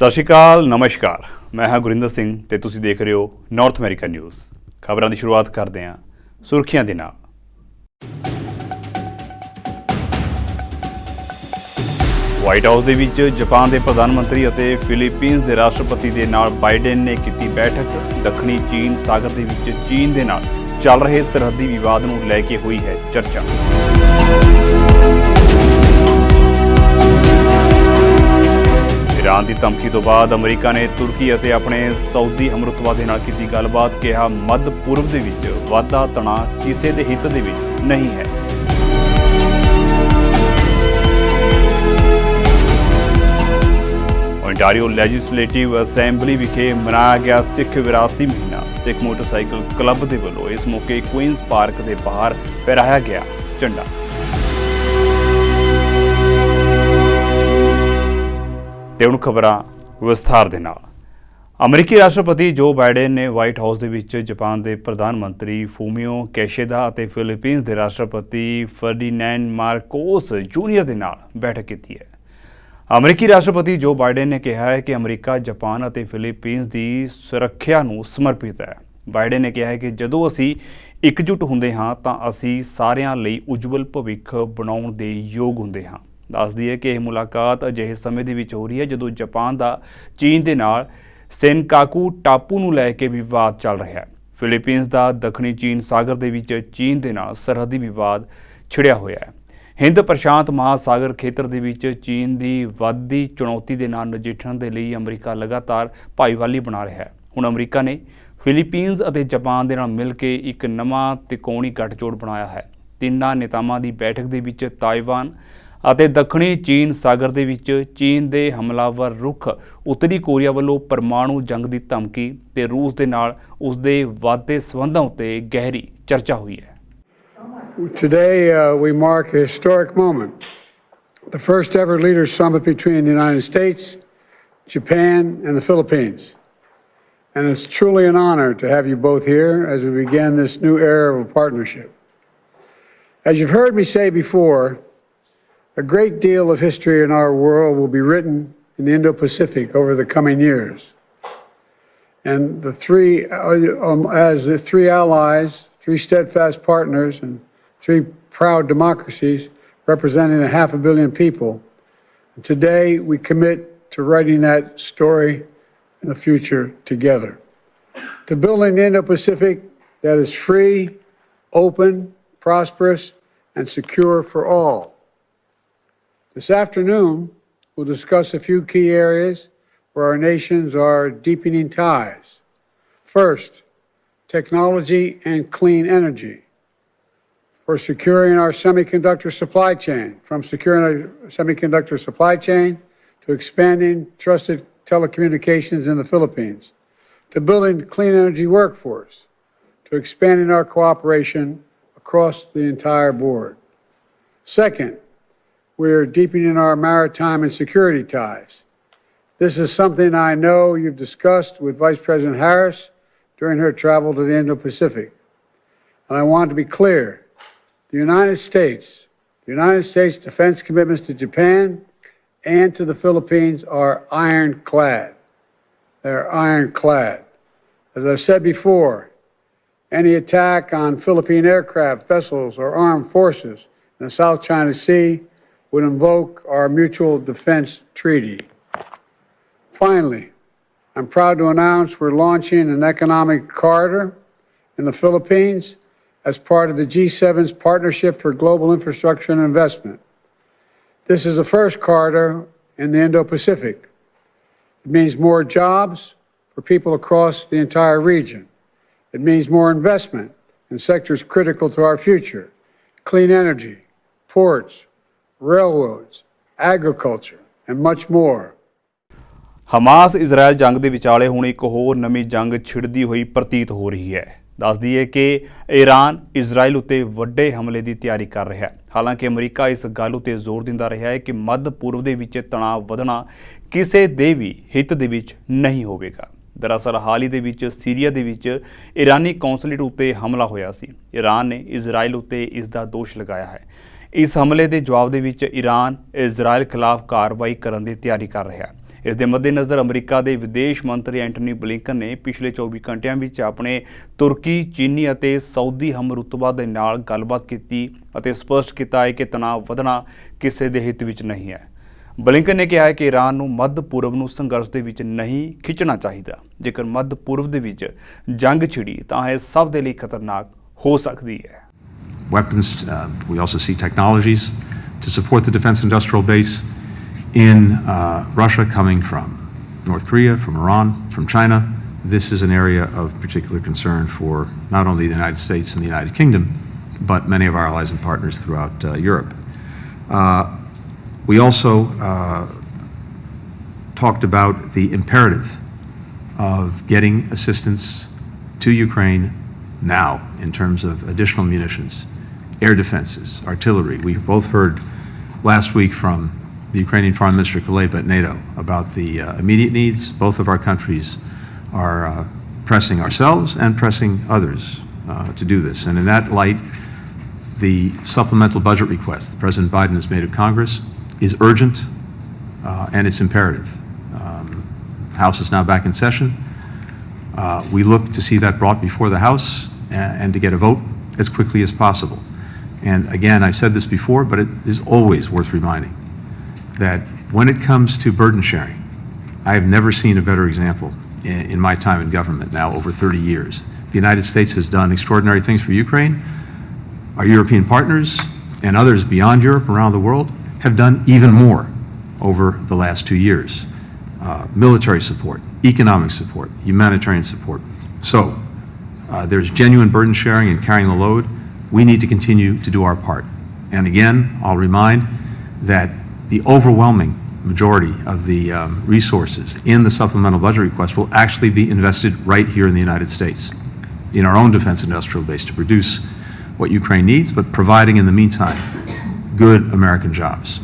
ਸਤਿ ਸ਼੍ਰੀ ਅਕਾਲ, ਨਮਸਕਾਰ। ਮੈਂ ਹਾਂ ਗੁਰਿੰਦਰ ਸਿੰਘ ਤੇ ਤੁਸੀਂ ਦੇਖ ਰਹੇ ਹੋ ਨਾਰਥ ਅਮਰੀਕਾ ਨਿਊਜ਼। ਖਬਰਾਂ ਦੀ ਸ਼ੁਰੂਆਤ ਕਰਦੇ ਹਾਂ ਸੁਰਖੀਆਂ ਦੇ ਨਾਲ। ਵਾਈਟ ਹਾਊਸ ਦੇ ਵਿੱਚ ਜਾਪਾਨ ਦੇ ਪ੍ਰਧਾਨ ਮੰਤਰੀ ਅਤੇ ਫਿਲੀਪੀਨਜ਼ ਦੇ ਰਾਸ਼ਟਰਪਤੀ ਦੇ ਨਾਲ ਬਾਈਡਨ ਨੇ ਕੀਤੀ ਬੈਠਕ। ਦੱਖਣੀ ਚੀਨ ਸਾਗਰ ਦੇ ਵਿੱਚ ਚੀਨ ਦੇ ਨਾਲ ਚੱਲ ਰਹੇ ਸਰਹੱਦੀ ਵਿਵਾਦ ਨੂੰ ਲੈ ਕੇ ਹੋਈ ਹੈ ਚਰਚਾ। ईरान की धमकी तो बाद अमरीका ने तुर्की ਅਤੇ ਆਪਣੇ ਸਾਊਦੀ ਹਮਰੁਤਬਾ ਦੇ ਨਾਲ ਕੀਤੀ ਗੱਲਬਾਤ। ਕਿਹਾ ਮੱਧ ਪੂਰਬ ਦੇ ਵਿੱਚ ਵਾਧਾ ਤਣਾਅ ਕਿਸੇ ਦੇ ਹਿੱਤ ਦੇ ਵਿੱਚ ਨਹੀਂ ਹੈ। ओंटारियो ਲੈਜਿਸਲੇਟਿਵ ਅਸੈਂਬਲੀ ਵਿਖੇ ਮਨਾਇਆ ਗਿਆ ਸਿੱਖ ਵਿਰਾਸਤੀ ਮਹੀਨਾ। ਸਿੱਖ ਮੋਟਰਸਾਈਕਲ ਕਲੱਬ ਦੇ ਵੱਲੋਂ ਇਸ ਮੌਕੇ ਕੁਈਨਜ਼ ਪਾਰਕ ਦੇ ਬਾਹਰ ਫਹਿਰਾਇਆ ਗਿਆ ਝੰਡਾ। ਤੇ ਹੁਣ ਖਬਰਾਂ ਵਿਸਥਾਰ ਦੇ ਨਾਲ। ਅਮਰੀਕੀ ਰਾਸ਼ਟਰਪਤੀ ਜੋ ਬਾਈਡਨ ਨੇ ਵਾਈਟ ਹਾਊਸ ਦੇ ਵਿੱਚ ਜਾਪਾਨ ਦੇ ਪ੍ਰਧਾਨ ਮੰਤਰੀ ਫੂਮੀਓ ਕਿਸ਼ਿਦਾ ਅਤੇ ਫਿਲੀਪੀਨਜ਼ ਦੇ ਰਾਸ਼ਟਰਪਤੀ ਫਰਡੀਨੈਂਡ ਮਾਰਕੋਸ ਜੂਨੀਅਰ ਦੇ ਨਾਲ ਬੈਠਕ ਕੀਤੀ ਹੈ। ਅਮਰੀਕੀ ਰਾਸ਼ਟਰਪਤੀ ਜੋ ਬਾਈਡਨ ਨੇ ਕਿਹਾ ਹੈ ਕਿ ਅਮਰੀਕਾ ਜਾਪਾਨ ਅਤੇ ਫਿਲੀਪੀਨਜ਼ ਦੀ ਸੁਰੱਖਿਆ ਨੂੰ ਸਮਰਪਿਤ ਹੈ। ਬਾਈਡਨ ਨੇ ਕਿਹਾ ਹੈ ਕਿ ਜਦੋਂ ਅਸੀਂ ਇਕਜੁੱਟ ਹੁੰਦੇ ਹਾਂ ਤਾਂ ਅਸੀਂ ਸਾਰਿਆਂ ਲਈ ਉਜਵਲ ਭਵਿੱਖ ਬਣਾਉਣ ਦੇ ਯੋਗ ਹੁੰਦੇ ਹਾਂ। ਦੱਸ ਦਈਏ ਕਿ ਇਹ ਮੁਲਾਕਾਤ ਅਜਿਹੇ ਸਮੇਂ ਦੇ ਵਿੱਚ ਹੋ ਰਹੀ ਹੈ ਜਦੋਂ ਜਾਪਾਨ ਦਾ ਚੀਨ ਦੇ ਨਾਲ ਸੈਨਕਾਕੂ ਟਾਪੂ ਨੂੰ ਲੈ ਕੇ ਵਿਵਾਦ ਚੱਲ ਰਿਹਾ ਹੈ। ਫਿਲੀਪੀਨਜ਼ ਦਾ ਦੱਖਣੀ ਚੀਨ ਸਾਗਰ ਦੇ ਵਿੱਚ ਚੀਨ ਦੇ ਨਾਲ ਸਰਹੱਦੀ ਵਿਵਾਦ ਛਿੜਿਆ ਹੋਇਆ ਹੈ। ਹਿੰਦ ਪ੍ਰਸ਼ਾਂਤ ਮਹਾਸਾਗਰ ਖੇਤਰ ਦੇ ਵਿੱਚ ਚੀਨ ਦੀ ਵੱਧਦੀ ਚੁਣੌਤੀ ਦੇ ਨਾਲ ਨਜਿੱਠਣ ਦੇ ਲਈ ਅਮਰੀਕਾ ਲਗਾਤਾਰ ਭਾਈਵਾਲੀ ਬਣਾ ਰਿਹਾ ਹੈ। ਹੁਣ ਅਮਰੀਕਾ ਨੇ ਫਿਲੀਪੀਨਜ਼ ਅਤੇ ਜਾਪਾਨ ਦੇ ਨਾਲ ਮਿਲ ਕੇ ਇੱਕ ਨਵਾਂ ਤਿਕੋਣੀ ਗੱਠਜੋੜ ਬਣਾਇਆ ਹੈ। ਤਿੰਨਾਂ ਨੇਤਾਵਾਂ ਦੀ ਬੈਠਕ ਦੇ ਵਿੱਚ ਤਾਇਵਾਨ ਅਤੇ ਦੱਖਣੀ ਚੀਨ ਸਾਗਰ ਦੇ ਵਿੱਚ ਚੀਨ ਦੇ ਹਮਲਾਵਰ ਰੁਖ, ਉੱਤਰੀ ਕੋਰੀਆ ਵੱਲੋਂ ਪਰਮਾਣੂ ਜੰਗ ਦੀ ਧਮਕੀ ਤੇ ਰੂਸ ਦੇ ਨਾਲ ਉਸ ਦੇ ਵਾਧੇ ਸਬੰਧਾਂ ਉੱਤੇ ਗਹਿਰੀ ਚਰਚਾ ਹੋਈ ਹੈ। Today we mark a historic moment, the first ever leaders summit between the United States, Japan and the Philippines. And it's truly an honor to have you both here as we begin this new era of a partnership. As you've heard me say before, a great deal of history in our world will be written in the Indo-Pacific over the coming years. And as the three allies, three steadfast partners, and three proud democracies representing 500 million people, today we commit to writing that story in the future together. To building the Indo-Pacific that is free, open, prosperous, and secure for all. This afternoon, we'll discuss a few key areas where our nations are deepening ties. First, technology and clean energy. For securing our semiconductor supply chain, from securing our semiconductor supply chain to expanding trusted telecommunications in the Philippines, to building a clean energy workforce, to expanding our cooperation across the entire board. Second, we're deepening our maritime and security ties. This is something I know you've discussed with Vice President Harris during her travel to the Indo-Pacific. And I want to be clear, the United States defense commitments to Japan and to the Philippines are ironclad. They're ironclad. As I've said before, any attack on Philippine aircraft, vessels, or armed forces in the South China Sea would invoke our Mutual Defense Treaty. Finally, I'm proud to announce we're launching an economic corridor in the Philippines as part of the G7's Partnership for Global Infrastructure and Investment. This is the first corridor in the Indo-Pacific. It means more jobs for people across the entire region. It means more investment in sectors critical to our future: clean energy, ports, railroads, agriculture, and much more. Hamas Israel ਜੰਗ ਦੇ ਵਿਚਾਲੇ ਹੁਣ ਇੱਕ ਹੋਰ ਨਵੀਂ ਜੰਗ ਛਿੜਦੀ ਹੋਈ ਪ੍ਰਤੀਤ ਹੋ ਰਹੀ ਹੈ। ਦੱਸ ਦਈਏ ਕਿ ਈਰਾਨ ਇਜ਼ਰਾਈਲ ਉੱਤੇ ਵੱਡੇ ਹਮਲੇ ਦੀ ਤਿਆਰੀ ਕਰ ਰਿਹਾ ਹੈ। ਹਾਲਾਂਕਿ ਅਮਰੀਕਾ ਇਸ ਗੱਲ ਉੱਤੇ ਜ਼ੋਰ ਦਿੰਦਾ ਰਿਹਾ ਹੈ ਕਿ ਮੱਧ ਪੂਰਬ ਦੇ ਵਿੱਚ ਤਣਾਅ ਵਧਣਾ ਕਿਸੇ ਦੇ ਵੀ ਹਿੱਤ ਦੇ ਵਿੱਚ ਨਹੀਂ ਹੋਵੇਗਾ। ਦਰਅਸਲ ਹਾਲ ਹੀ ਦੇ ਵਿੱਚ ਸੀਰੀਆ ਦੇ ਵਿੱਚ ਈਰਾਨੀ ਕੌਂਸਲੇਟ ਉੱਤੇ ਹਮਲਾ ਹੋਇਆ ਸੀ। ਈਰਾਨ ਨੇ ਇਜ਼ਰਾਈਲ ਉੱਤੇ ਇਸ ਦਾ ਦੋਸ਼ ਲਗਾਇਆ ਹੈ। ਇਸ ਹਮਲੇ ਦੇ ਜਵਾਬ ਦੇ ਵਿੱਚ ਈਰਾਨ ਇਜ਼ਰਾਈਲ ਖਿਲਾਫ ਕਾਰਵਾਈ ਕਰਨ ਦੀ ਤਿਆਰੀ ਕਰ ਰਿਹਾ ਹੈ। ਇਸ ਦੇ ਮੱਦੇਨਜ਼ਰ ਅਮਰੀਕਾ ਦੇ ਵਿਦੇਸ਼ ਮੰਤਰੀ ਐਂਟਨੀ ਬਲਿੰਕਨ ਨੇ ਪਿਛਲੇ 24 ਘੰਟਿਆਂ ਵਿੱਚ ਆਪਣੇ ਤੁਰਕੀ, ਚੀਨੀ ਅਤੇ ਸਾਊਦੀ ਹਮਰੁਤਬਾ ਦੇ ਨਾਲ ਗੱਲਬਾਤ ਕੀਤੀ ਅਤੇ ਸਪਸ਼ਟ ਕੀਤਾ ਹੈ ਕਿ ਤਣਾਅ ਵਧਣਾ ਕਿਸੇ ਦੇ ਹਿੱਤ ਵਿੱਚ ਨਹੀਂ ਹੈ। ਬਲਿੰਕਨ ਨੇ ਕਿਹਾ ਹੈ ਕਿ ਈਰਾਨ ਨੂੰ ਮੱਧ ਪੂਰਬ ਨੂੰ ਸੰਘਰਸ਼ ਦੇ ਵਿੱਚ ਨਹੀਂ ਖਿੱਚਣਾ ਚਾਹੀਦਾ। ਜੇਕਰ ਮੱਧ ਪੂਰਬ ਦੇ ਵਿੱਚ ਜੰਗ ਛਿੜੀ ਤਾਂ ਇਹ ਸਭ ਦੇ ਲਈ ਖਤਰਨਾਕ ਹੋ ਸਕਦੀ ਹੈ। Weapons, we also see technologies to support the defense industrial base in Russia coming from North Korea, from Iran, from China. This is an area of particular concern for not only the United States and the United Kingdom, but many of our allies and partners throughout Europe. We also talked about the imperative of getting assistance to Ukraine now in terms of additional munitions, air defenses, artillery. We both heard last week from the Ukrainian Foreign Minister Kuleba at NATO about the immediate needs. Both of our countries are pressing ourselves and pressing others to do this. And in that light, the supplemental budget request that President Biden has made of Congress is urgent and it's imperative. House is now back in session. We look to see that brought before the House and to get a vote as quickly as possible. And again, I've said this before, but it is always worth reminding that when it comes to burden sharing, I have never seen a better example in my time in government now over 30 years. The United States has done extraordinary things for Ukraine. Our European partners and others beyond Europe around the world have done even more over the last 2 years. Military support, economic support, humanitarian support. So there's genuine burden sharing and carrying the load. We need to continue to do our part. And again, I'll remind that the overwhelming majority of the resources in the supplemental budget request will actually be invested right here in the United States, in our own defense industrial base to produce what Ukraine needs, but providing in the meantime good American jobs.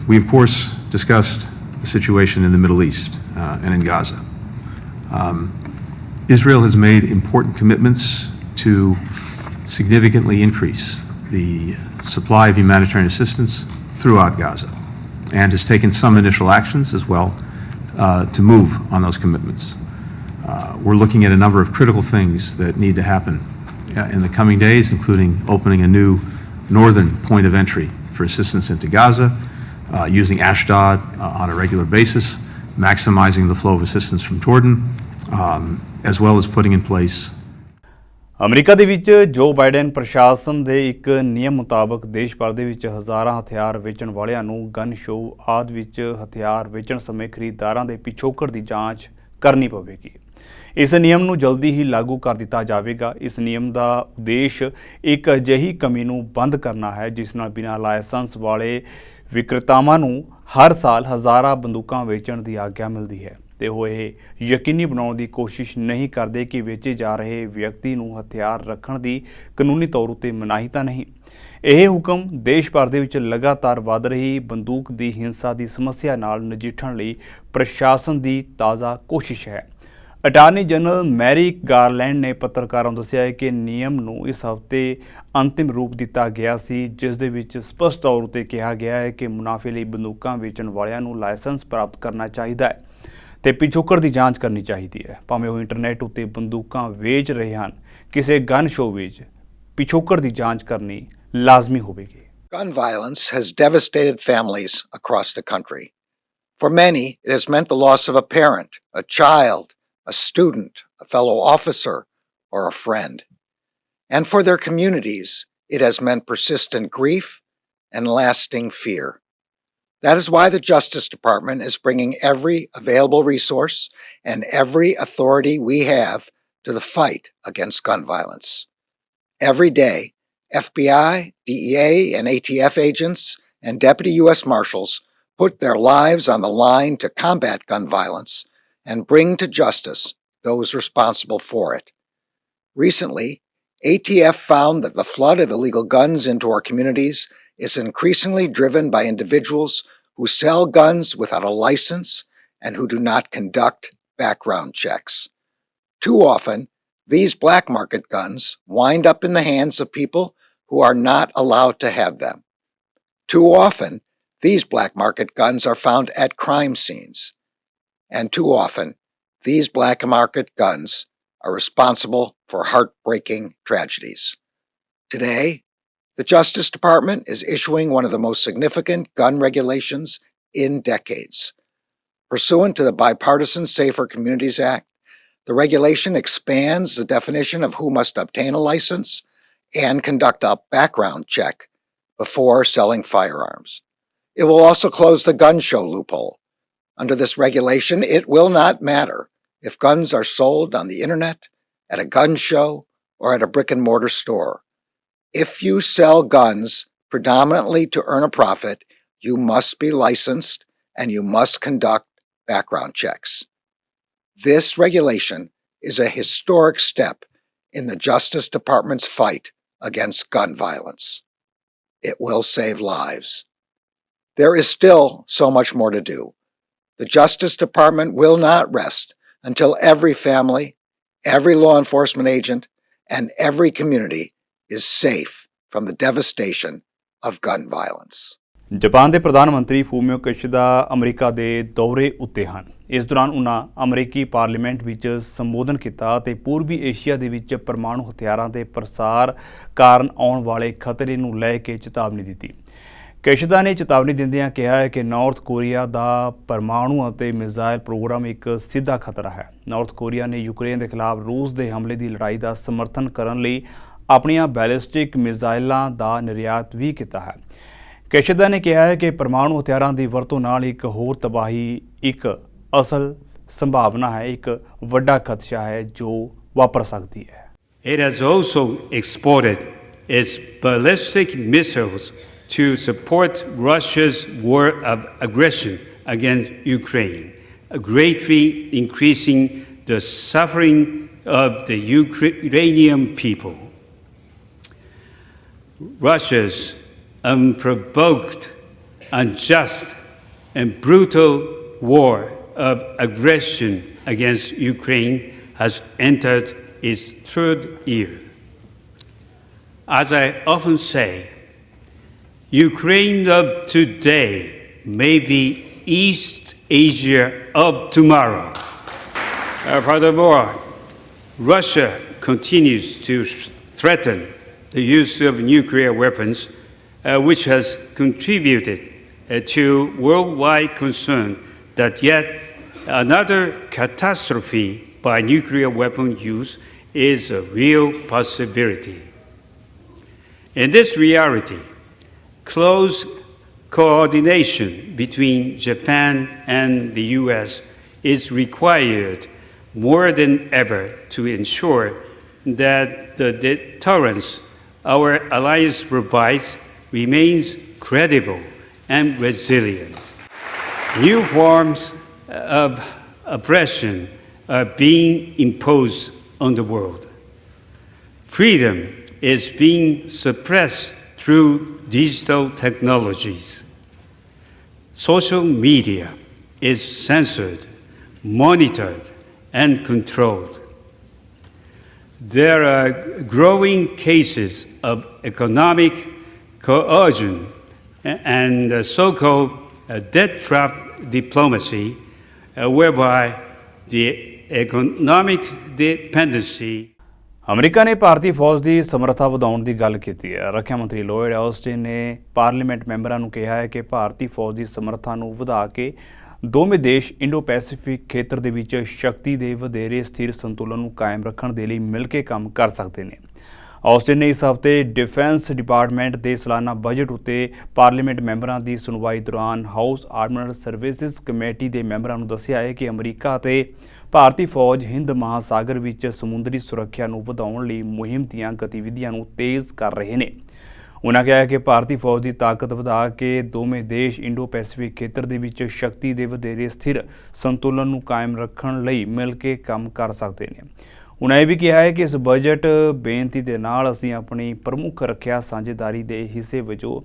We, of course, discussed the situation in the Middle East and in Gaza. Israel has made important commitments to significantly increase the supply of humanitarian assistance throughout Gaza and has taken some initial actions as well to move on those commitments. We're looking at a number of critical things that need to happen in the coming days, including opening a new northern point of entry for assistance into Gaza, using Ashdod on a regular basis, maximizing the flow of assistance from Jordan, as well as putting in place America ਦੇ ਵਿੱਚ ਜੋ Biden ਪ੍ਰਸ਼ਾਸਨ ਦੇ ਇੱਕ ਨਿਯਮ ਮੁਤਾਬਕ ਦੇਸ਼ ਭਰ ਦੇ ਵਿੱਚ ਹਜ਼ਾਰਾਂ ਹਥਿਆਰ ਵੇਚਣ ਵਾਲਿਆਂ ਨੂੰ ਗਨ ਸ਼ੋਅ ਆਦਿ ਵਿੱਚ ਹਥਿਆਰ ਵੇਚਣ ਸਮੇਂ ਖਰੀਦਦਾਰਾਂ ਦੇ ਪਿਛੋਕੜ ਦੀ ਜਾਂਚ ਕਰਨੀ ਪਵੇਗੀ। ਇਸ ਨਿਯਮ ਨੂੰ ਜਲਦੀ ਹੀ ਲਾਗੂ ਕਰ ਦਿੱਤਾ ਜਾਵੇਗਾ। ਇਸ ਨਿਯਮ ਦਾ ਉਦੇਸ਼ ਇੱਕ ਅਜਿਹੀ ਕਮੀ ਨੂੰ ਬੰਦ ਕਰਨਾ ਹੈ ਜਿਸ ਨਾਲ ਬਿਨਾਂ ਲਾਇਸੈਂਸ ਵਾਲੇ ਵਿਕਰੇਤਾਵਾਂ ਨੂੰ ਹਰ ਸਾਲ ਹਜ਼ਾਰਾਂ ਬੰਦੂਕਾਂ ਵੇਚਣ ਦੀ ਆਗਿਆ ਮਿਲਦੀ ਹੈ ਤੇ ਉਹ ਇਹ ਯਕੀਨੀ ਬਣਾਉਣ ਦੀ ਕੋਸ਼ਿਸ਼ ਨਹੀਂ ਕਰਦੇ ਕਿ ਵੇਚੇ ਜਾ ਰਹੇ ਵਿਅਕਤੀ ਨੂੰ ਹਥਿਆਰ ਰੱਖਣ ਦੀ ਕਾਨੂੰਨੀ ਤੌਰ ਉੱਤੇ ਮਨਾਹੀ ਤਾਂ ਨਹੀਂ। ਇਹ ਹੁਕਮ ਦੇਸ਼ ਭਰ ਦੇ ਵਿੱਚ ਲਗਾਤਾਰ ਵਧ ਰਹੀ ਬੰਦੂਕ ਦੀ ਹਿੰਸਾ ਦੀ ਸਮੱਸਿਆ ਨਾਲ ਨਜਿੱਠਣ ਲਈ ਪ੍ਰਸ਼ਾਸਨ ਦੀ ਤਾਜ਼ਾ ਕੋਸ਼ਿਸ਼ ਹੈ। ਅਟਾਰਨੀ ਜਨਰਲ ਮੈਰਿਕ ਗਾਰਲੈਂਡ ਨੇ ਪੱਤਰਕਾਰਾਂ ਨੂੰ ਦੱਸਿਆ ਕਿ ਨਿਯਮ ਨੂੰ ਇਸ ਹਫ਼ਤੇ ਅੰਤਿਮ ਰੂਪ ਦਿੱਤਾ ਗਿਆ ਸੀ, ਜਿਸ ਦੇ ਵਿੱਚ ਸਪਸ਼ਟ ਤੌਰ ਉੱਤੇ ਕਿਹਾ ਗਿਆ ਹੈ ਕਿ ਮੁਨਾਫੇ ਲਈ ਬੰਦੂਕਾਂ ਵੇਚਣ ਵਾਲਿਆਂ ਨੂੰ ਲਾਇਸੈਂਸ ਪ੍ਰਾਪਤ ਕਰਨਾ ਚਾਹੀਦਾ ਹੈ ਤੇ ਪਿਛੋਕੜ ਦੀ ਜਾਂਚ ਕਰਨੀ ਚਾਹੀਦੀ ਹੈ। ਭਾਵੇਂ ਉਹ ਇੰਟਰਨੈਟ ਉੱਤੇ ਬੰਦੂਕਾਂ ਵੇਚ ਰਹੇ ਹਨ, ਕਿਸੇ ਗਨ ਸ਼ੋਅ ਵਿੱਚ ਪਿਛੋਕੜ ਦੀ ਜਾਂਚ ਕਰਨੀ ਲਾਜ਼ਮੀ ਹੋਵੇਗੀ। Gun violence has devastated families across the country. For many, it has meant the loss of a parent, a child, a student, a fellow officer, or a friend. And for their communities, it has meant persistent grief and lasting fear. That is why the Justice Department is bringing every available resource and every authority we have to the fight against gun violence. Every day, FBI, DEA, and ATF agents and Deputy U.S. Marshals put their lives on the line to combat gun violence and bring to justice those responsible for it. Recently, ATF found that the flood of illegal guns into our communities is increasingly driven by individuals who sell guns without a license and who do not conduct background checks. Too often, these black market guns wind up in the hands of people who are not allowed to have them. Too often, these black market guns are found at crime scenes, and too often, these black market guns are responsible for heartbreaking tragedies. Today, the Justice Department is issuing one of the most significant gun regulations in decades. Pursuant to the Bipartisan Safer Communities Act, the regulation expands the definition of who must obtain a license and conduct a background check before selling firearms. It will also close the gun show loophole. Under this regulation, it will not matter if guns are sold on the internet, at a gun show, or at a brick and mortar store. If you sell guns predominantly to earn a profit, you must be licensed and you must conduct background checks. This regulation is a historic step in the Justice Department's fight against gun violence. It will save lives. There is still so much more to do. The Justice Department will not rest until every family, every law enforcement agent, and every community is safe from the devastation of gun violence. Japan ਦੇ ਪ੍ਰਧਾਨ ਮੰਤਰੀ ਫੂਮੀਓ ਕਿਸ਼ਿਦਾ America ਦੇ ਦੌਰੇ ਉੱਤੇ ਹਨ। ਇਸ ਦੌਰਾਨ ਉਹਨਾਂ ਅਮਰੀਕੀ ਪਾਰਲੀਮੈਂਟ ਵਿੱਚ ਸੰਬੋਧਨ ਕੀਤਾ ਅਤੇ ਪੂਰਬੀ ਏਸ਼ੀਆ ਦੇ ਵਿੱਚ ਪਰਮਾਣੂ ਹਥਿਆਰਾਂ ਦੇ ਪ੍ਰਸਾਰ ਕਾਰਨ ਆਉਣ ਵਾਲੇ ਖਤਰੇ ਨੂੰ ਲੈ ਕੇ ਚੇਤਾਵਨੀ ਦਿੱਤੀ। ਕਿਸ਼ਿਦਾ ਨੇ ਚੇਤਾਵਨੀ ਦਿੰਦਿਆਂ ਕਿਹਾ ਹੈ ਕਿ ਨਾਰਥ ਕੋਰੀਆ ਦਾ ਪਰਮਾਣੂ ਅਤੇ ਮਿਜ਼ਾਈਲ ਪ੍ਰੋਗਰਾਮ ਇੱਕ ਸਿੱਧਾ ਖਤਰਾ ਹੈ। ਨਾਰਥ ਕੋਰੀਆ ਨੇ ਯੂਕਰੇਨ ਦੇ ਖਿਲਾਫ ਰੂਸ ਦੇ ਹਮਲੇ ਦੀ ਲੜਾਈ ਦਾ ਸਮਰਥਨ ਕਰਨ ਲਈ ਆਪਣੀਆਂ ਬੈਲਿਸਟਿਕ ਮਿਜ਼ਾਈਲਾਂ ਦਾ ਨਿਰਯਾਤ ਵੀ ਕੀਤਾ ਹੈ। ਕਿਸ਼ਿਦਾ ਨੇ ਕਿਹਾ ਹੈ ਕਿ ਪਰਮਾਣੂ ਹਥਿਆਰਾਂ ਦੀ ਵਰਤੋਂ ਨਾਲ ਇੱਕ ਹੋਰ ਤਬਾਹੀ ਇੱਕ ਅਸਲ ਸੰਭਾਵਨਾ ਹੈ, ਇੱਕ ਵੱਡਾ ਖਦਸ਼ਾ ਹੈ ਜੋ ਵਾਪਰ ਸਕਦੀ ਹੈ। It has also exported its ballistic missiles to support Russia's war of aggression against Ukraine, greatly increasing the suffering of the Ukrainian people. Russia's unprovoked, unjust, and brutal war of aggression against Ukraine has entered its third year. As I often say, Ukraine of today may be East Asia of tomorrow. Furthermore, Russia continues to threaten the use of nuclear weapons, which has contributed to worldwide concern that yet another catastrophe by nuclear weapon use is a real possibility. In this reality, close coordination between Japan and the US is required more than ever to ensure that the deterrence our alliance provides remains credible and resilient. New forms of oppression are being imposed on the world. Freedom is being suppressed through digital technologies. Social media is censored, monitored, and controlled. There are growing cases of economic coercion and so-called debt trap diplomacy, whereby the economic dependency America ਨੇ ਭਾਰਤੀ ਫੌਜ ਦੀ ਸਮਰੱਥਾ ਵਧਾਉਣ ਦੀ ਗੱਲ ਕੀਤੀ ਹੈ। ਰੱਖਿਆ ਮੰਤਰੀ Lloyd Austin ਨੇ ਪਾਰਲੀਮੈਂਟ ਮੈਂਬਰਾਂ ਨੂੰ ਕਿਹਾ ਹੈ ਕਿ ਭਾਰਤੀ ਫੌਜ ਦੀ ਸਮਰੱਥਾ ਨੂੰ ਵਧਾ ਕੇ ਦੋਵੇਂ ਦੇਸ਼ ਇੰਡੋ ਪੈਸੀਫਿਕ ਖੇਤਰ ਦੇ ਵਿੱਚ ਸ਼ਕਤੀ ਦੇ ਵਧੇਰੇ ਸਥਿਰ ਸੰਤੁਲਨ ਨੂੰ ਕਾਇਮ ਰੱਖਣ ਦੇ ਲਈ ਮਿਲ ਕੇ ਕੰਮ ਕਰ ਸਕਦੇ ਨੇ। ਆਸਟਿਨ ਨੇ ਇਸ ਹਫ਼ਤੇ ਡਿਫੈਂਸ ਡਿਪਾਰਟਮੈਂਟ ਦੇ ਸਾਲਾਨਾ ਬਜਟ ਉੱਤੇ ਪਾਰਲੀਮੈਂਟ ਮੈਂਬਰਾਂ ਦੀ ਸੁਣਵਾਈ ਦੌਰਾਨ ਹਾਊਸ ਆਰਮਡ ਸਰਵਿਸਿਜ਼ ਕਮੇਟੀ ਦੇ ਮੈਂਬਰਾਂ ਨੂੰ ਦੱਸਿਆ ਹੈ ਕਿ ਅਮਰੀਕਾ ਅਤੇ ਭਾਰਤੀ ਫੌਜ ਹਿੰਦ ਮਹਾਸਾਗਰ ਵਿੱਚ ਸਮੁੰਦਰੀ ਸੁਰੱਖਿਆ ਨੂੰ ਵਧਾਉਣ ਲਈ ਮੁਹਿੰਮ ਦੀਆਂ ਗਤੀਵਿਧੀਆਂ ਨੂੰ ਤੇਜ਼ ਕਰ ਰਹੇ ਨੇ। ਉਨ੍ਹਾਂ ਕਿਹਾ ਕਿ ਭਾਰਤੀ ਫੌਜ ਦੀ ਤਾਕਤ ਵਧਾ ਕੇ ਦੋਵੇਂ ਦੇਸ਼ ਇੰਡੋ ਪੈਸੀਫਿਕ ਖੇਤਰ ਦੇ ਵਿੱਚ ਸ਼ਕਤੀ ਦੇ ਵਧੇਰੇ ਸਥਿਰ ਸੰਤੁਲਨ ਨੂੰ ਕਾਇਮ ਰੱਖਣ ਲਈ ਮਿਲ ਕੇ ਕੰਮ ਕਰ ਸਕਦੇ ਨੇ। ਉਨ੍ਹਾਂ ਇਹ ਵੀ ਕਿਹਾ ਹੈ ਕਿ ਇਸ ਬਜਟ ਬੇਨਤੀ ਦੇ ਨਾਲ ਅਸੀਂ ਆਪਣੀ ਪ੍ਰਮੁੱਖ ਰੱਖਿਆ ਸਾਂਝੇਦਾਰੀ ਦੇ ਹਿੱਸੇ ਵਜੋਂ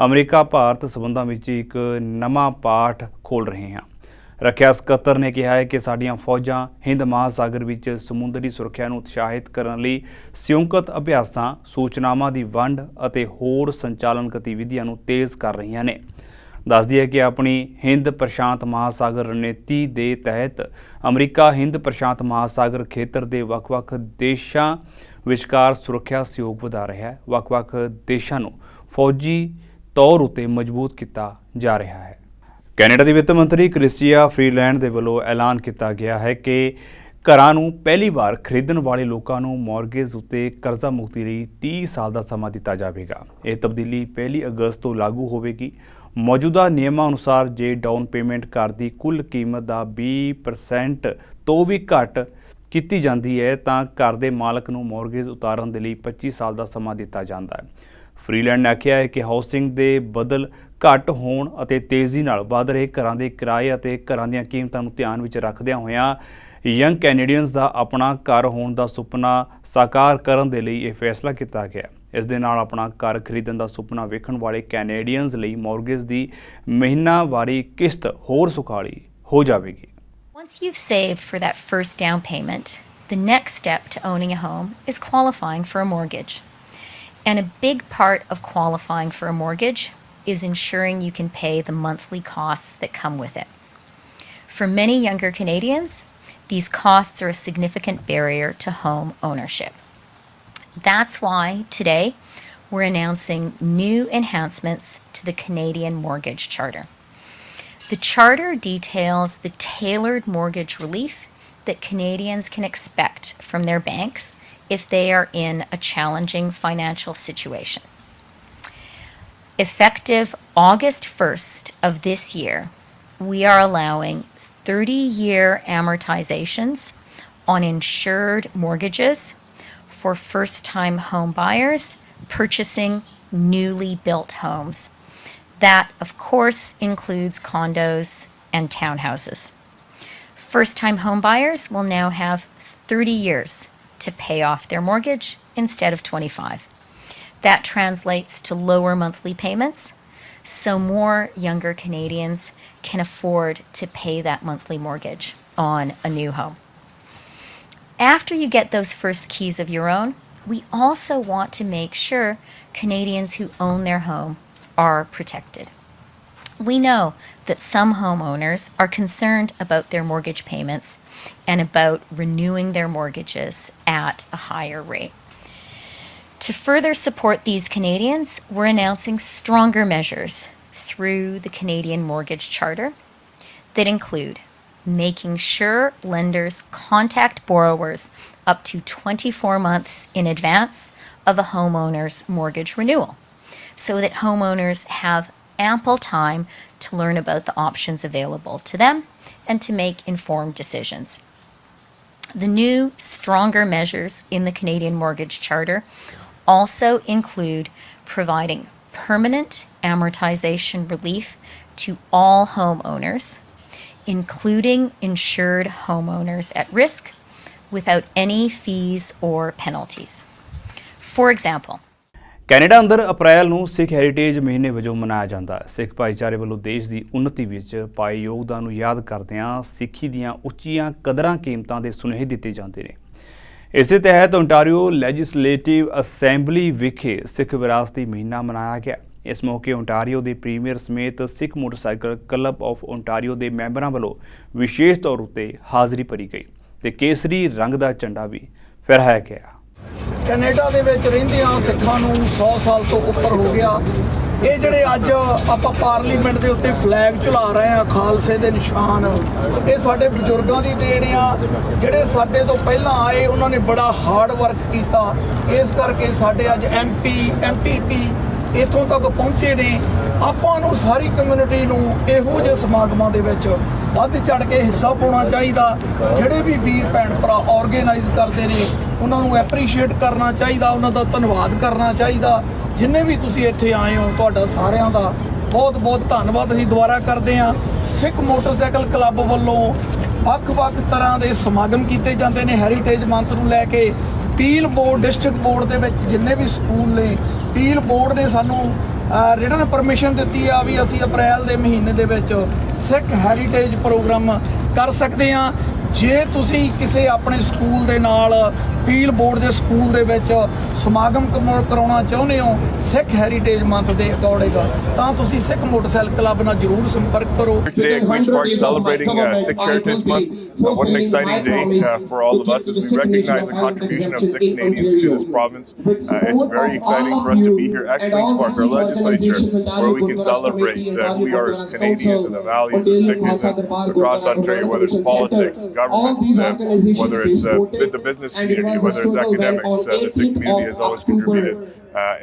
ਅਮਰੀਕਾ ਭਾਰਤ ਸਬੰਧਾਂ ਵਿੱਚ ਇੱਕ ਨਵਾਂ ਪਾਠ ਖੋਲ੍ਹ ਰਹੇ ਹਾਂ। ਰੱਖਿਆ ਸਕੱਤਰ ਨੇ ਕਿਹਾ ਹੈ ਕਿ ਸਾਡੀਆਂ ਫੌਜਾਂ ਹਿੰਦ ਮਹਾਸਾਗਰ ਵਿੱਚ ਸਮੁੰਦਰੀ ਸੁਰੱਖਿਆ ਨੂੰ ਉਤਸ਼ਾਹਿਤ ਕਰਨ ਲਈ ਸੰਯੁਕਤ ਅਭਿਆਸਾਂ, ਸੂਚਨਾਵਾਂ ਦੀ ਵੰਡ ਅਤੇ ਹੋਰ ਸੰਚਾਲਨ ਗਤੀਵਿਧੀਆਂ ਨੂੰ ਤੇਜ਼ ਕਰ ਰਹੀਆਂ ਨੇ। ਦੱਸ ਦਈਏ ਕਿ ਆਪਣੀ ਹਿੰਦ ਪ੍ਰਸ਼ਾਂਤ ਮਹਾਸਾਗਰ ਰਣਨੀਤੀ ਦੇ ਤਹਿਤ ਅਮਰੀਕਾ ਹਿੰਦ ਪ੍ਰਸ਼ਾਂਤ ਮਹਾਸਾਗਰ ਖੇਤਰ ਦੇ ਵੱਖ-ਵੱਖ ਦੇਸ਼ਾਂ ਵਿਚਕਾਰ ਸੁਰੱਖਿਆ ਸਹਿਯੋਗ ਵਧਾ ਰਿਹਾ ਹੈ। ਵੱਖ-ਵੱਖ ਦੇਸ਼ਾਂ ਨੂੰ ਫੌਜੀ ਤੌਰ ਉੱਤੇ ਮਜ਼ਬੂਤ ਕੀਤਾ ਜਾ ਰਿਹਾ ਹੈ। ਕੈਨੇਡਾ ਦੀ ਵਿੱਤ ਮੰਤਰੀ ਕ੍ਰਿਸਟੀਆ ਫਰੀਲੈਂਡ ਦੇ ਵੱਲੋਂ ਐਲਾਨ ਕੀਤਾ ਗਿਆ ਹੈ ਕਿ ਘਰਾਂ ਨੂੰ ਪਹਿਲੀ ਵਾਰ ਖਰੀਦਣ ਵਾਲੇ ਲੋਕਾਂ ਨੂੰ ਮੌਰਗੇਜ ਉੱਤੇ ਕਰਜ਼ਾ ਮੁਕਤੀ ਲਈ 30 ਸਾਲ ਦਾ ਸਮਾਂ ਦਿੱਤਾ ਜਾਵੇਗਾ। ਇਹ ਤਬਦੀਲੀ 1 ਅਗਸਤ ਤੋਂ ਲਾਗੂ ਹੋਵੇਗੀ। ਮੌਜੂਦਾ ਨਿਯਮਾਂ ਅਨੁਸਾਰ ਜੇ ਡਾਊਨ ਪੇਮੈਂਟ ਘਰ ਦੀ ਕੁੱਲ ਕੀਮਤ ਦਾ 20% ਤੋਂ ਵੀ ਘੱਟ ਕੀਤੀ ਜਾਂਦੀ ਹੈ ਤਾਂ ਘਰ ਦੇ ਮਾਲਕ ਨੂੰ ਮੌਰਗੇਜ ਉਤਾਰਨ ਦੇ ਲਈ 25 ਸਾਲ ਦਾ ਸਮਾਂ ਦਿੱਤਾ ਜਾਂਦਾ ਹੈ। ਫਰੀਲੈਂਡ ਨੇ ਆਖਿਆ ਹੈ ਕਿ ਹਾਊਸਿੰਗ ਦੇ ਬਦਲ ਘੱਟ ਹੋਣ ਅਤੇ ਤੇਜ਼ੀ ਨਾਲ ਵਧ ਰਹੇ ਘਰਾਂ ਦੇ ਕਿਰਾਏ ਅਤੇ ਘਰਾਂ ਦੀਆਂ ਕੀਮਤਾਂ ਨੂੰ ਧਿਆਨ ਵਿੱਚ ਰੱਖਦਿਆਂ ਹੋਇਆਂ ਯੰਗ ਕੈਨੇਡੀਅਨਸ ਦਾ ਆਪਣਾ ਘਰ ਹੋਣ ਦਾ ਸੁਪਨਾ ਸਾਕਾਰ ਕਰਨ ਦੇ ਲਈ ਇਹ ਫੈਸਲਾ ਕੀਤਾ ਗਿਆ। ਇਸ ਦੇ ਨਾਲ ਆਪਣਾ ਘਰ ਖਰੀਦਣ ਦਾ ਸੁਪਨਾ ਵੇਖਣ ਵਾਲੇ ਕੈਨੇਡੀਅਨਸ ਲਈ ਮੌਰਗੇਜ ਦੀ ਮਹੀਨਾਵਾਰੀ ਕਿਸ਼ਤ ਹੋਰ ਸੁਖਾਲੀ ਹੋ ਜਾਵੇਗੀ। Once you've saved for that first down payment, the next step to owning a home is qualifying for a mortgage. And a big part of qualifying for a mortgage is ensuring you can pay the monthly costs that come with it. For many younger Canadians, these costs are a significant barrier to home ownership. That's why today we're announcing new enhancements to the Canadian Mortgage Charter. The Charter details the tailored mortgage relief that Canadians can expect from their banks if they are in a challenging financial situation. Effective August 1st of this year, we are allowing 30-year amortizations on insured mortgages for first-time home buyers purchasing newly built homes. That, of course, includes condos and townhouses. First-time home buyers will now have 30 years to pay off their mortgage instead of 25. That translates to lower monthly payments, so more younger Canadians can afford to pay that monthly mortgage on a new home. After you get those first keys of your own, we also want to make sure Canadians who own their home are protected. We know that some homeowners are concerned about their mortgage payments and about renewing their mortgages at a higher rate. To further support these Canadians, we're announcing stronger measures through the Canadian Mortgage Charter that include making sure lenders contact borrowers up to 24 months in advance of a homeowner's mortgage renewal, so that homeowners have ample time to learn about the options available to them and to make informed decisions. The new, stronger measures in the Canadian Mortgage Charter also include providing permanent amortization relief to all homeowners, including insured homeowners at risk, without any fees or penalties. For example, Canada ਅੰਦਰ ਅਪ੍ਰੈਲ ਨੂੰ ਸਿੱਖ heritage ਮਹੀਨੇ ਵਜੋਂ ਮਨਾਇਆ ਜਾਂਦਾ ਹੈ। ਸਿੱਖ ਭਾਈਚਾਰੇ ਵੱਲੋਂ ਦੇਸ਼ ਦੀ ਉન્નਤੀ ਵਿੱਚ ਪਾਏ ਯੋਗਦਾਨ ਨੂੰ ਯਾਦ ਕਰਦਿਆਂ ਸਿੱਖੀ ਦੀਆਂ ਉੱਚੀਆਂ ਕਦਰਾਂ ਕੀਮਤਾਂ ਦੇ ਸੁਨੇਹੇ ਦਿੱਤੇ ਜਾਂਦੇ ਨੇ। ਇਸੇ ਤਹਿਤ ਓਨਟਾਰੀਓ ਲੈਜਿਸਲੇਟਿਵ ਅਸੈਂਬਲੀ ਵਿਖੇ ਸਿੱਖ ਵਿਰਾਸਤੀ ਮਹੀਨਾ ਮਨਾਇਆ ਗਿਆ। ਇਸ ਮੌਕੇ ਓਨਟਾਰੀਓ ਦੇ ਪ੍ਰੀਮੀਅਰ ਸਮੇਤ ਸਿੱਖ ਮੋਟਰਸਾਈਕਲ ਕਲੱਬ ਆਫ ਓਨਟਾਰੀਓ ਦੇ ਮੈਂਬਰਾਂ ਵੱਲੋਂ ਵਿਸ਼ੇਸ਼ ਤੌਰ ਉੱਤੇ ਹਾਜ਼ਰੀ ਭਰੀ ਗਈ ਤੇ ਕੇਸਰੀ ਰੰਗ ਦਾ ਝੰਡਾ ਵੀ ਫਹਿਰਾਇਆ ਗਿਆ। ਕੈਨੇਡਾ ਦੇ ਵਿੱਚ ਰਹਿੰਦਿਆਂ ਸਿੱਖਾਂ ਨੂੰ 100 ਸਾਲ ਤੋਂ ਉੱਪਰ ਹੋ ਗਿਆ। ਇਹ ਜਿਹੜੇ ਅੱਜ ਆਪਾਂ ਪਾਰਲੀਮੈਂਟ ਦੇ ਉੱਤੇ ਫਲੈਗ ਝੁਲਾ ਰਹੇ ਆ ਖਾਲਸੇ ਦੇ ਨਿਸ਼ਾਨ, ਇਹ ਸਾਡੇ ਬਜ਼ੁਰਗਾਂ ਦੀ ਦੇਣ ਆ। ਜਿਹੜੇ ਸਾਡੇ ਤੋਂ ਪਹਿਲਾਂ ਆਏ ਉਹਨਾਂ ਨੇ ਬੜਾ ਹਾਰਡ ਵਰਕ ਕੀਤਾ, ਇਸ ਕਰਕੇ ਸਾਡੇ ਅੱਜ ਐਮਪੀਪੀ ਇੱਥੋਂ ਤੱਕ ਪਹੁੰਚੇ ਨੇ। ਆਪਾਂ ਨੂੰ ਸਾਰੀ ਕਮਿਊਨਿਟੀ ਨੂੰ ਇਹੋ ਜਿਹੇ ਸਮਾਗਮਾਂ ਦੇ ਵਿੱਚ ਵੱਧ ਚੜ ਕੇ ਹਿੱਸਾ ਪਾਉਣਾ ਚਾਹੀਦਾ। ਜਿਹੜੇ ਵੀ ਵੀਰ ਭੈਣ ਭਰਾ ਆਰਗੇਨਾਈਜ਼ ਕਰਦੇ ਨੇ ਉਹਨਾਂ ਨੂੰ ਐਪਰੀਸ਼ੀਏਟ ਕਰਨਾ ਚਾਹੀਦਾ, ਉਹਨਾਂ ਦਾ ਧੰਨਵਾਦ ਕਰਨਾ ਚਾਹੀਦਾ। ਜਿੰਨੇ ਵੀ ਤੁਸੀਂ ਇੱਥੇ ਆਏ ਹੋ ਤੁਹਾਡਾ ਸਾਰਿਆਂ ਦਾ ਬਹੁਤ ਬਹੁਤ ਧੰਨਵਾਦ ਅਸੀਂ ਦੁਬਾਰਾ ਕਰਦੇ ਹਾਂ। ਸਿੱਖ ਮੋਟਰਸਾਈਕਲ ਕਲੱਬ ਵੱਲੋਂ ਵੱਖ-ਵੱਖ ਤਰ੍ਹਾਂ ਦੇ ਸਮਾਗਮ ਕੀਤੇ ਜਾਂਦੇ ਨੇ ਹੈਰੀਟੇਜ ਮੰਥ ਨੂੰ ਲੈ ਕੇ। ਪੀਲ ਬੋਰਡ ਡਿਸਟ੍ਰਿਕਟ ਬੋਰਡ ਦੇ ਵਿੱਚ ਜਿੰਨੇ ਵੀ ਸਕੂਲ ਨੇ, ਪੀਲ ਬੋਰਡ ਨੇ ਸਾਨੂੰ ਰਿਟਨ ਪਰਮਿਸ਼ਨ ਦਿੱਤੀ ਆ ਵੀ ਅਸੀਂ ਅਪ੍ਰੈਲ ਦੇ ਮਹੀਨੇ ਦੇ ਵਿੱਚ ਸਿੱਖ ਹੈਰੀਟੇਜ ਪ੍ਰੋਗਰਾਮ ਕਰ ਸਕਦੇ ਹਾਂ। ਜੇ ਤੁਸੀਂ ਕਿਸੇ ਆਪਣੇ ਸਕੂਲ ਦੇ ਨਾਲ ਪੀਲ ਬੋਰਡ ਦੇ ਸਕੂਲ ਦੇ ਵਿੱਚ ਸਮਾਗਮ ਕਰਾਉਣਾ ਚਾਹੁੰਦੇ ਹੋ ਸਿੱਖ ਹੈਰੀਟੇਜ ਮੰਥ ਦੇ ਅਕੋਰਡਿੰਗ ਤਾਂ ਤੁਸੀਂ ਸਿੱਖ ਮੋਟਰਸਾਈਕਲ ਕਲੱਬ ਨਾਲ ਜ਼ਰੂਰ ਸੰਪਰਕ ਕਰੋ। Today at Queen's Park celebrating Sikh Heritage Month. What an exciting day for all of us as we recognize the contribution of Sikh Canadians to this province. It's very exciting for us to be here at Queen's Park, our legislature, where we can celebrate who we are as Canadians and the values of Sikhism across Ontario, whether it's politics, government, whether it's the business community, whether it's academics. The Sikh community has always contributed.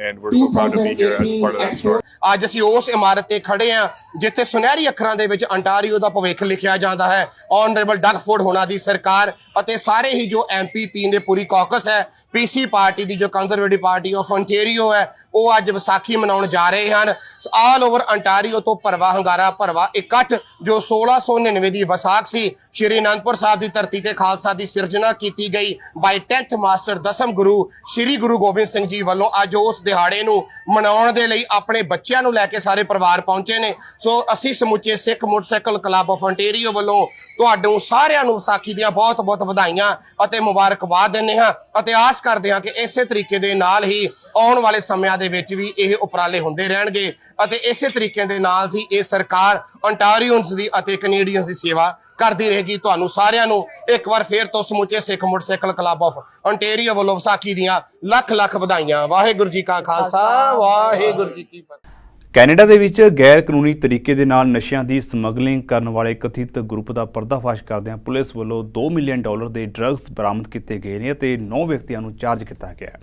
And we're so proud to be here as part of that story. ਅੱਜ ਅਸੀਂ ਉਸ ਇਮਾਰਤ ਤੇ ਖੜੇ ਹਾਂ ਜਿੱਥੇ ਸੁਨਹਿਰੀ ਅੱਖਰਾਂ ਦੇ ਵਿੱਚ ਅੰਟਾਰੀਓ ਦਾ ਭਵਿੱਖ ਲਿਖਿਆ ਜਾਂਦਾ ਹੈ। ਆਨਰੇਬਲ ਡਗਫੋਰਡ ਹੋਣਾ ਦੀ ਸਰਕਾਰ ਅਤੇ ਸਾਰੇ ਹੀ ਜੋ MPP ਨੇ ਪੂਰੀ ਕਾਕਸ ਹੈ PC ਪਾਰਟੀ ਦੀ ਜੋ ਕੰਜ਼ਰਵੇਟਿਵ ਪਾਰਟੀ ਆਫ ontario ਹੈ ਉਹ ਅੱਜ ਵਿਸਾਖੀ ਮਨਾਉਣ ਜਾ ਰਹੇ ਹਨ। ਆਲ ਓਵਰ ਅੰਟਾਰੀਓ ਤੋਂ ਭਰਵਾ ਹੰਗਾਰਾ ਭਰਵਾ ਇਕੱਠ ਜੋ 1699 ਦੀ ਵਿਸਾਖ ਸੀ ਸ਼੍ਰੀ ਅਨੰਦਪੁਰ ਸਾਹਿਬ ਦੀ ਧਰਤੀ ਤੇ ਖਾਲਸਾ ਦੀ ਸਿਰਜਣਾ ਕੀਤੀ ਗਈ ਬਾਈ 10th ਮਾਸਟਰ ਦਸਮ ਗੁਰੂ ਸ਼੍ਰੀ ਗੁਰੂ ਗੋਬਿੰਦ ਸਿੰਘ ਜੀ ਵੱਲੋਂ ਅੱਜ ਉਸ ਦਿਹਾੜੇ ਨੂੰ ਮਨਾਉਣ ਦੇ ਲਈ ਆਪਣੇ ਬੱਚਿਆਂ ਨੂੰ ਲੈ ਕੇ ਸਾਰੇ ਪਰਿਵਾਰ ਪਹੁੰਚੇ ਨੇ। ਸੋ ਅਸੀਂ ਸਮੁੱਚੇ ਸਿੱਖ ਮੋਟਰਸਾਈਕਲ ਕਲੱਬ ਆਫ ontario ਵੱਲੋਂ ਤੁਹਾਨੂੰ ਸਾਰਿਆਂ ਨੂੰ ਵਿਸਾਖੀ ਦੀਆਂ ਬਹੁਤ ਬਹੁਤ ਵਧਾਈਆਂ ਅਤੇ ਮੁਬਾਰਕਬਾਦ ਦਿੰਦੇ ਹਾਂ ਅਤੇ ਆਸ ਕਰਦੇ ਹਾਂ ਕਿ ਇਸੇ ਤਰੀਕੇ ਦੇ ਨਾਲ ਹੀ ਆਉਣ ਵਾਲੇ ਸਮਿਆਂ ਦੇ ਵਿੱਚ ਵੀ ਇਹ ਉਪਰਾਲੇ ਹੁੰਦੇ ਰਹਿਣਗੇ ਅਤੇ ਇਸੇ ਤਰੀਕੇ ਦੇ ਨਾਲ ਹੀ ਇਹ ਸਰਕਾਰ ontarioans ਦੀ ਅਤੇ ਕੈਨੇਡੀਅਨਸ ਦੀ ਸੇਵਾ ਕਰਦੀ ਰਹੇਗੀ। ਤੁਹਾਨੂੰ ਸਾਰਿਆਂ ਨੂੰ ਇੱਕ ਵਾਰ ਫੇਰ ਤੋਂ ਸਮੁੱਚੇ ਸਿੱਖ ਮੋਟਰਸਾਈਕਲ ਕਲੱਬ ਆਫ ontario ਵੱਲੋਂ ਵਿਸਾਖੀ ਦੀਆਂ ਲੱਖ ਲੱਖ ਵਧਾਈਆਂ। ਵਾਹਿਗੁਰੂ ਜੀ ਕਾ ਖਾਲਸਾ ਵਾਹਿਗੁਰੂ ਜੀ ਕੀ ਫਤਿਹ। ਕੈਨੇਡਾ ਦੇ ਵਿੱਚ ਗੈਰ ਕਾਨੂੰਨੀ ਤਰੀਕੇ ਦੇ ਨਾਲ ਨਸ਼ਿਆਂ ਦੀ ਸਮਗਲਿੰਗ ਕਰਨ ਵਾਲੇ ਕਥਿਤ ਗਰੁੱਪ ਦਾ ਪਰਦਾਫਾਸ਼ ਕਰਦਿਆਂ ਪੁਲਿਸ ਵੱਲੋਂ $2 ਮਿਲੀਅਨ ਦੇ ਡਰੱਗਸ ਬਰਾਮਦ ਕੀਤੇ ਗਏ ਨੇ ਅਤੇ 9 ਵਿਅਕਤੀਆਂ ਨੂੰ ਚਾਰਜ ਕੀਤਾ ਗਿਆ ਹੈ।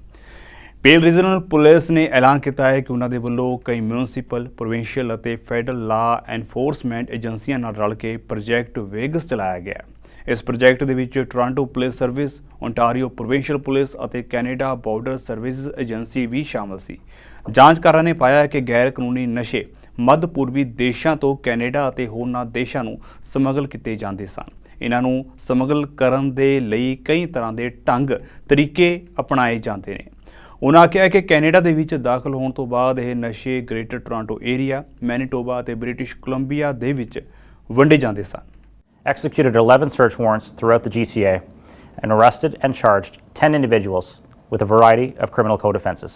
ਪੇਲ ਰੀਜਨਲ ਪੁਲਿਸ ਨੇ ਐਲਾਨ ਕੀਤਾ ਹੈ ਕਿ ਉਹਨਾਂ ਦੇ ਵੱਲੋਂ ਕਈ ਮਿਊਨਿਸਪਲ, ਪ੍ਰੋਵਿੰਸ਼ੀਅਲ ਅਤੇ ਫੈਡਰਲ ਲਾ ਐਨਫੋਰਸਮੈਂਟ ਏਜੰਸੀਆਂ ਨਾਲ ਰਲ ਕੇ ਪ੍ਰੋਜੈਕਟ ਵੇਗਸ ਚਲਾਇਆ ਗਿਆ। ਇਸ ਪ੍ਰੋਜੈਕਟ ਦੇ ਵਿੱਚ Toronto police service, ontario provincial police ਅਤੇ ਕੈਨੇਡਾ ਬਾਰਡਰ ਸਰਵਿਸਿਜ਼ ਏਜੰਸੀ ਵੀ ਸ਼ਾਮਲ ਸੀ। ਜਾਂਚਕਾਰਾਂ ਨੇ ਪਾਇਆ ਕਿ ਗੈਰ ਕਾਨੂੰਨੀ ਨਸ਼ੇ ਮੱਧ ਪੂਰਬੀ ਦੇਸ਼ਾਂ ਤੋਂ ਕੈਨੇਡਾ ਅਤੇ ਹੋਰਨਾਂ ਦੇਸ਼ਾਂ ਨੂੰ ਸਮਗਲ ਕੀਤੇ ਜਾਂਦੇ ਸਨ। ਇਹਨਾਂ ਨੂੰ ਸਮਗਲ ਕਰਨ ਦੇ ਲਈ ਕਈ ਤਰ੍ਹਾਂ ਦੇ ਢੰਗ ਤਰੀਕੇ ਅਪਣਾਏ ਜਾਂਦੇ ਨੇ। ਉਹਨਾਂ ਆਖਿਆ ਕਿ ਕੈਨੇਡਾ ਦੇ ਵਿੱਚ ਦਾਖਲ ਹੋਣ ਤੋਂ ਬਾਅਦ ਇਹ ਨਸ਼ੇ ਗ੍ਰੇਟਰ ਟੋਰਾਂਟੋ ਏਰੀਆ, ਮੈਨੀਟੋਬਾ ਅਤੇ ਬ੍ਰਿਟਿਸ਼ ਕੋਲੰਬੀਆ ਦੇ ਵਿੱਚ ਵੰਡੇ ਜਾਂਦੇ ਸਨ। Executed 11 search warrants throughout the GTA and arrested and charged 10 individuals with a variety of criminal code offences.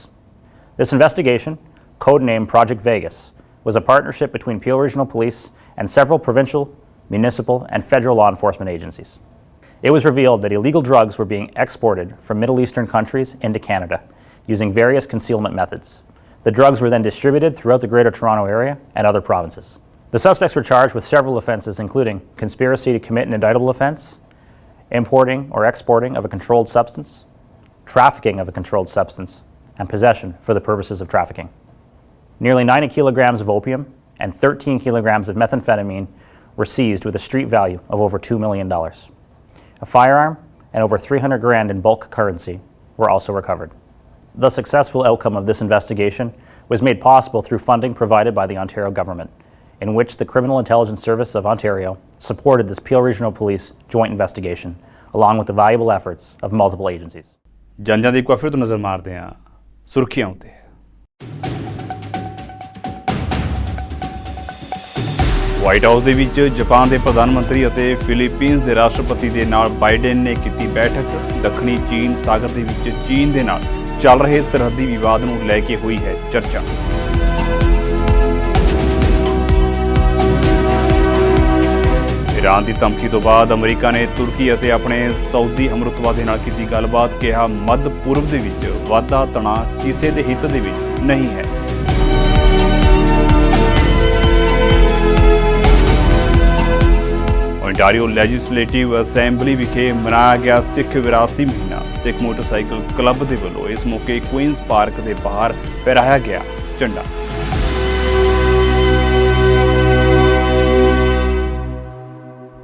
This investigation, codenamed Project Vegas, was a partnership between Peel Regional Police and several provincial, municipal and federal law enforcement agencies. It was revealed that illegal drugs were being exported from Middle Eastern countries into Canada using various concealment methods. The drugs were then distributed throughout the Greater Toronto Area and other provinces. The suspects were charged with several offences including conspiracy to commit an indictable offence, importing or exporting of a controlled substance, trafficking of a controlled substance, and possession for the purposes of trafficking. Nearly 90 kilograms of opium and 13 kilograms of methamphetamine were seized with a street value of over $2 million. A firearm and over 300 grand in bulk currency were also recovered. The successful outcome of this investigation was made possible through funding provided by the Ontario government, in which the Criminal Intelligence Service of Ontario supported this Peel Regional Police joint investigation, along with the valuable efforts of multiple agencies. ਜੰਜਾਂ ਦੀ ਇੱਕ ਵਾਰ ਫਿਰ ਤੋਂ ਨਜ਼ਰ ਮਾਰਦੇ ਹਾਂ ਸੁਰਖੀਆਂ ਉੱਤੇ। White house ਦੇ ਵਿੱਚ ਜਾਪਾਨ ਦੇ ਪ੍ਰਧਾਨ ਮੰਤਰੀ ਅਤੇ ਫਿਲੀਪੀਨਸ ਦੇ ਰਾਸ਼ਟਰਪਤੀ ਦੇ ਨਾਲ ਬਾਈਡਨ ਨੇ ਕੀਤੀ ਬੈਠਕ। ਦੱਖਣੀ ਚੀਨ ਸਾਗਰ ਦੇ ਵਿੱਚ ਚੀਨ ਦੇ ਨਾਲ ਚੱਲ ਰਹੇ ਸਰਹੱਦੀ ਵਿਵਾਦ ਨੂੰ ਲੈ ਕੇ ਹੋਈ ਹੈ ਚਰਚਾ। ਈਰਾਨ ਦੀ ਧਮਕੀ ਤੋਂ ਬਾਅਦ ਅਮਰੀਕਾ ਨੇ ਤੁਰਕੀ ਅਤੇ ਆਪਣੇ ਸਾਊਦੀ ਹਮਰੁਤਬਾ ਦੇ ਨਾਲ ਕੀਤੀ ਗੱਲਬਾਤ। ਕਿਹਾ ਮੱਧ ਪੂਰਬ ਦੇ ਵਿੱਚ ਵਾਧਾ ਤਣਾਅ ਕਿਸੇ ਦੇ ਹਿੱਤ ਦੇ ਵਿੱਚ ਨਹੀਂ ਹੈ। ontario ਲੈਜਿਸਲੇਟਿਵ ਅਸੈਂਬਲੀ ਵਿਖੇ ਮਨਾਇਆ ਗਿਆ ਸਿੱਖ ਵਿਰਾਸਤੀ ਮਹੀਨਾ। ਸਿੱਖ ਮੋਟਰਸਾਈਕਲ ਕਲੱਬ ਦੇ ਵੱਲੋਂ ਇਸ ਮੌਕੇ ਕੁਈਨਸ ਪਾਰਕ ਦੇ ਬਾਹਰ ਫਹਿਰਾਇਆ ਗਿਆ ਝੰਡਾ।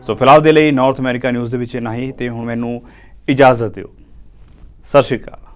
ਸੋ ਫਿਲਹਾਲ ਦੇ ਲਈ ਨਾਰਥ ਅਮਰੀਕਾ ਨਿਊਜ਼ ਦੇ ਵਿੱਚ ਇੰਨਾ ਹੀ ਤੇ ਹੁਣ ਮੈਨੂੰ ਇਜਾਜ਼ਤ ਦਿਓ। ਸਤਿ ਸ਼੍ਰੀ ਅਕਾਲ।